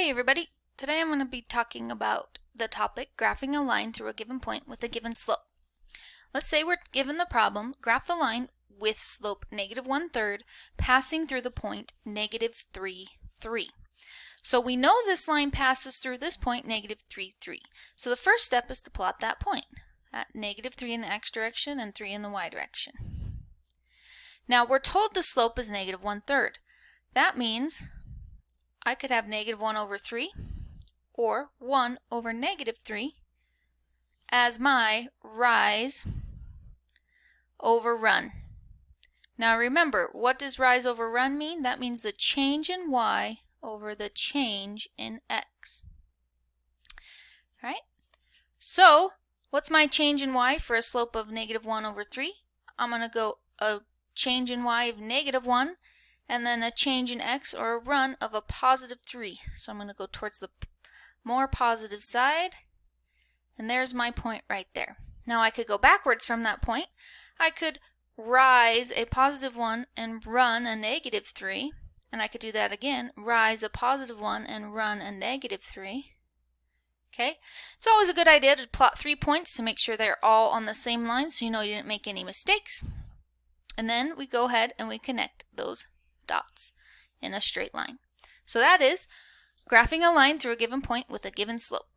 Hey everybody! Today I'm going to be talking about the topic graphing a line through a given point with a given slope. Let's say we're given the problem, graph the line with slope -1/3 passing through the point -3, 3. So we know this line passes through this point -3, 3. So the first step is to plot that point at -3 in the x direction and 3 in the y direction. Now we're told the slope is -1/3. That means I could have -1/3 or 1/3 as my rise over run. Now remember, what does rise over run mean? That means the change in y over the change in x. Alright? So, what's my change in y for a slope of -1/3? I'm going to go a change in y of -1 and then a change in x or a run of a +3. So I'm going to go towards the more positive side, and there's my point right there. Now I could go backwards from that point. I could rise a +1 and run a -3, and I could do that again, rise a +1 and run a -3. Okay, it's always a good idea to plot 3 points to make sure they're all on the same line so you know you didn't make any mistakes. And then we go ahead and we connect those dots in a straight line. So that is graphing a line through a given point with a given slope.